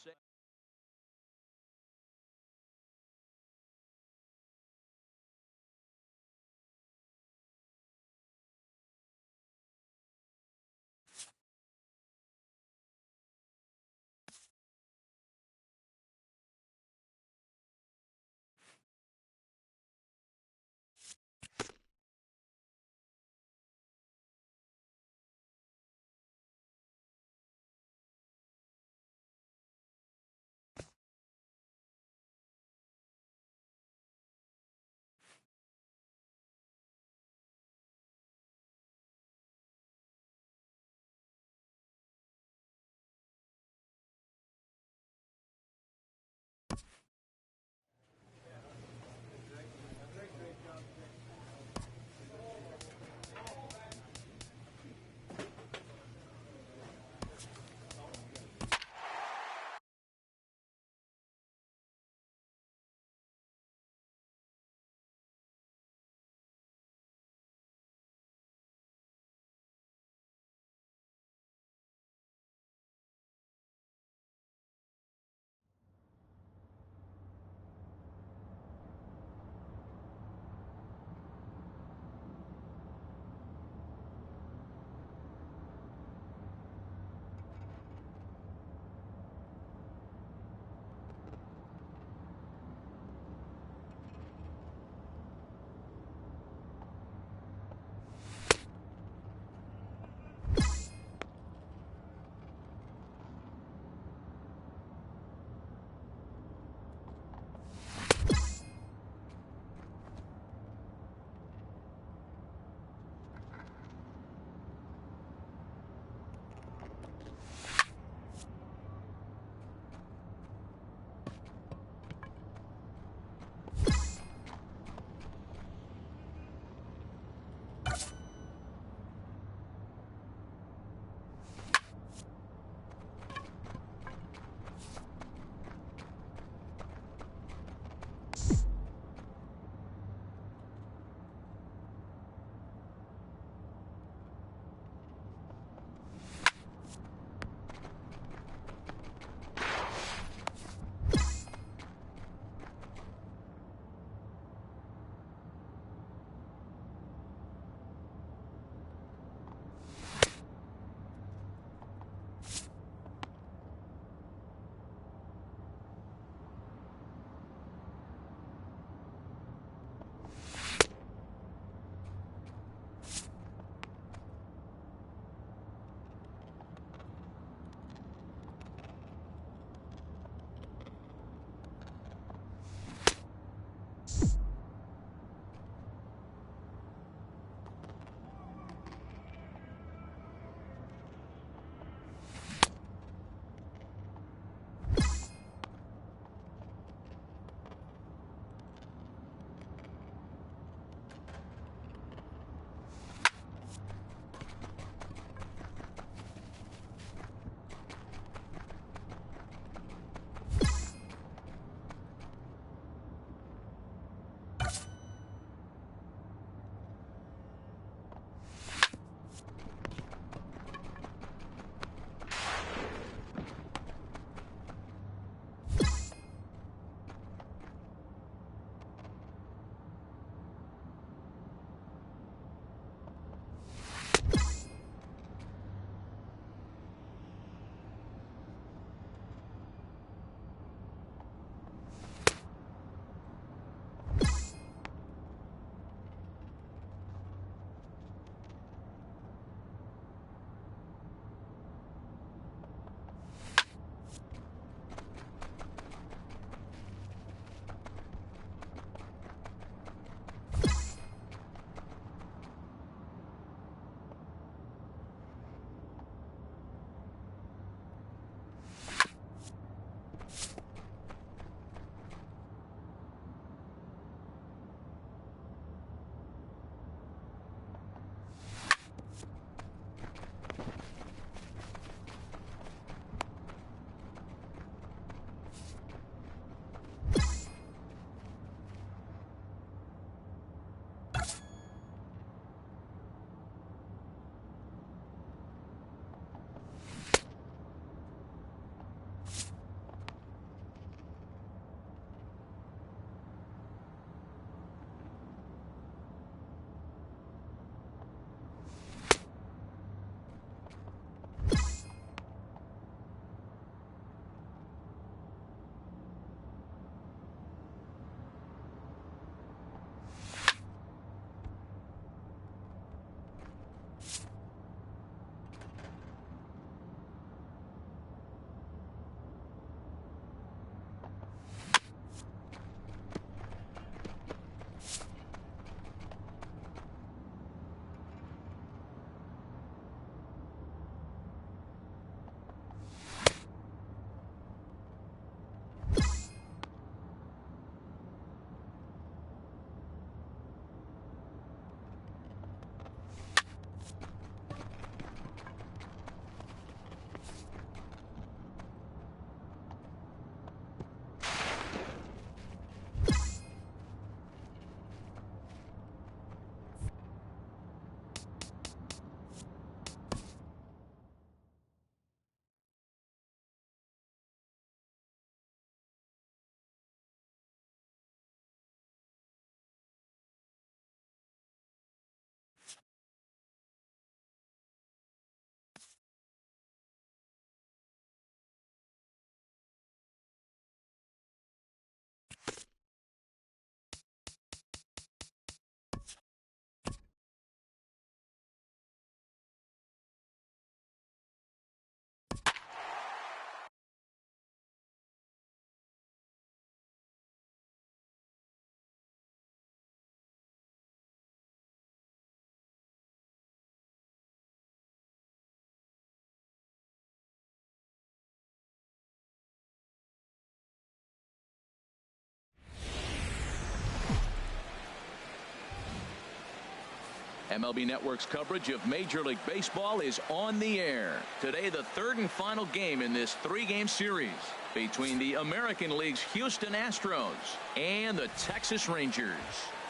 MLB Network's coverage of Major League Baseball is on the air. Today, the third and final game in this three-game series between the American League's Houston Astros and the Texas Rangers.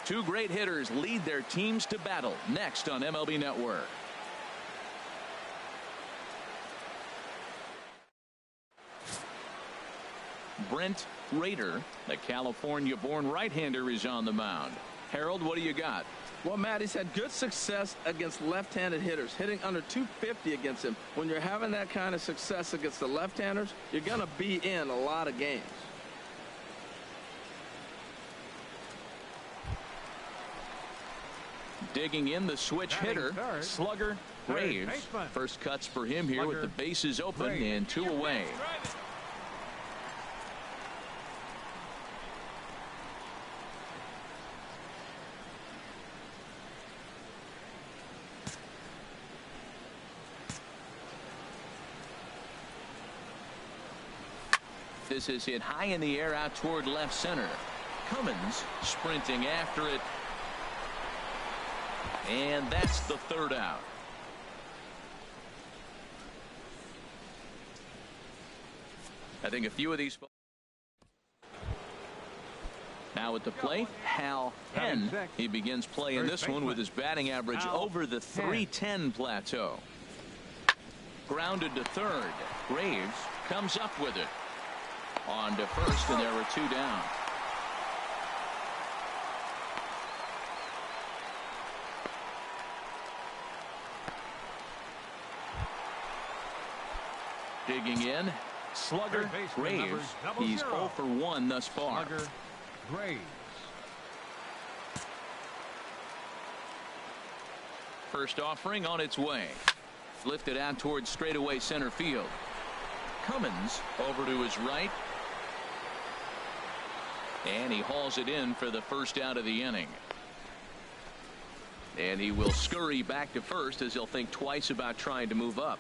Two great hitters lead their teams to battle next on MLB Network. Brent Rader, the California-born right-hander, is on the mound. Harold, what do you got? Well, Matt, he's had good success against left-handed hitters, hitting under 250 against him. When you're having that kind of success against the left-handers, you're going to be in a lot of games. Digging in, the switch hitter, slugger Graves. First cuts for him here with the bases open and 2 away. This is hit high in the air out toward left center. Cummins sprinting after it. And that's the third out. I think a few of these. Now at the plate, Hal Henn. He begins play in this one with his batting average over the .310 plateau. Grounded to third. Graves comes up with it. On to first, and there were 2 down. Digging in, slugger Graves. He's 0 for 1 thus far. Slugger Graves. First offering on its way. Lifted out towards straightaway center field. Cummins over to his right. And he hauls it in for the first out of the inning. And he will scurry back to first as he'll think twice about trying to move up.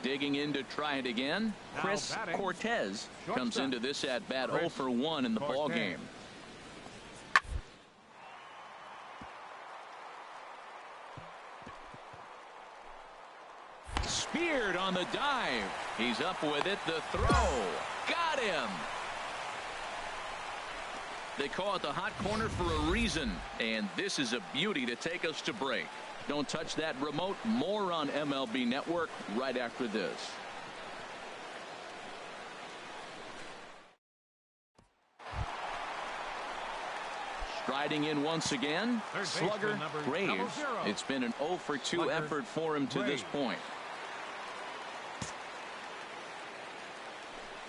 Digging in to try it again. Chris Cortez comes into this at bat 0 for 1 in the ball game. Speared on the dive. He's up with it. The throw. Got him. They call it the hot corner for a reason, and this is a beauty to take us to break. Don't touch that remote. More on MLB Network right after this. Striding in once again, slugger Graves. It's been an 0 for 2 effort for him to this point.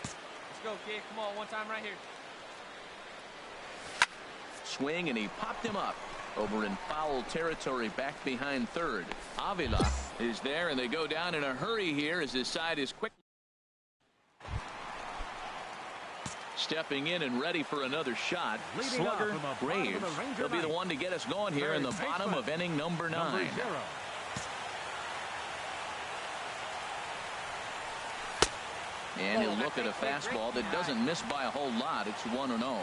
Let's go, kid. Come on, one time right here. Swing, and he popped him up over in foul territory back behind third. Avila is there, and they go down in a hurry here as his side is quick. Stepping in and ready for another shot. Slugger Graves. He'll be the one to get us going here in the bottom of inning number 9. And he'll look at a fastball that doesn't miss by a whole lot. It's 1-0.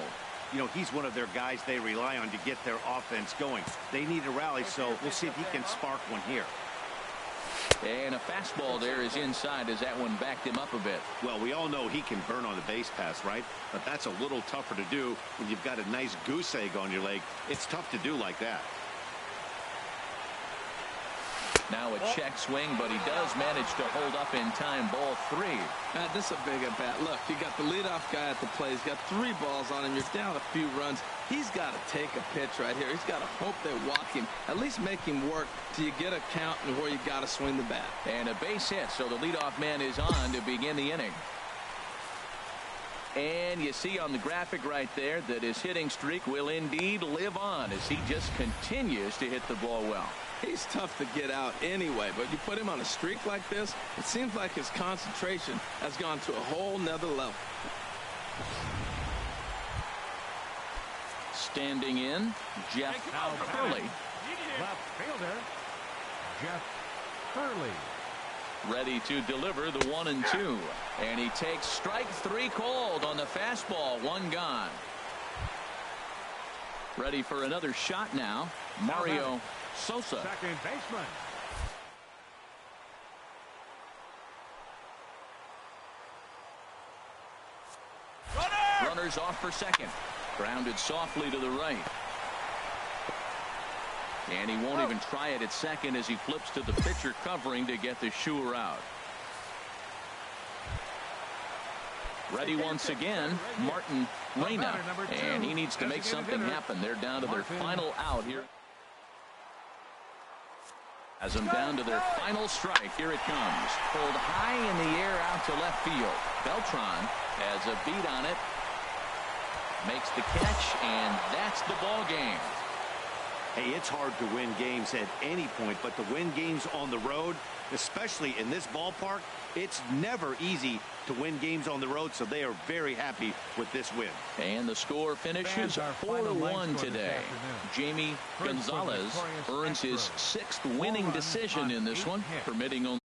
You know, he's one of their guys they rely on to get their offense going. They need a rally, so we'll see if he can spark one here. And a fastball there is inside as that one backed him up a bit. Well, we all know he can burn on the base pass, right? But that's a little tougher to do when you've got a nice goose egg on your leg. It's tough to do like that. Now a check swing, but he does manage to hold up in time. Ball 3. Matt, this is a big at bat. Look, you got the leadoff guy at the plate. He's got 3 balls on him. You're down a few runs. He's got to take a pitch right here. He's got to hope they walk him. At least make him work till you get a count and where you got to swing the bat. And a base hit, so the leadoff man is on to begin the inning. And you see on the graphic right there that his hitting streak will indeed live on as he just continues to hit the ball well. He's tough to get out anyway, but you put him on a streak like this, it seems like his concentration has gone to a whole nother level. Standing in, Jeff Hurley. Left fielder, Jeff Hurley. Ready to deliver the 1-2. And he takes strike 3 called on the fastball. 1 gone. Ready for another shot now. Mario Sosa. Second baseman. Runners off for second. Grounded softly to the right. And he won't even try it at second as he flips to the pitcher covering to get the shooter out. Ready once again, Martin Reyna. And he needs to make something happen. They're down to their final out here. As them down to their final strike. Here it comes. Pulled high in the air out to left field. Beltran has a beat on it. Makes the catch, and that's the ball game. Hey, it's hard to win games at any point, but to win games on the road, especially in this ballpark, it's never easy to win games on the road, so they are very happy with this win. And the score finishes 4-1 today. Jamie Gonzalez earns his 6th winning decision in this one, permitting only